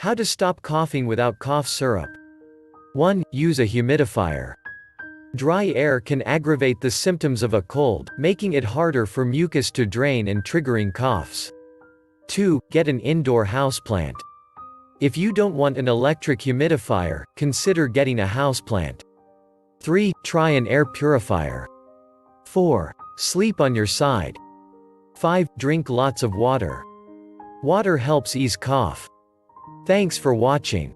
How to stop coughing without cough syrup. 1. Use a humidifier. Dry air can aggravate the symptoms of a cold, making it harder for mucus to drain and triggering coughs. 2. Get an indoor houseplant. If you don't want an electric humidifier, consider getting a houseplant. 3. Try an air purifier. 4. Sleep on your side. 5. Drink lots of water. Water helps ease cough. Thanks for watching.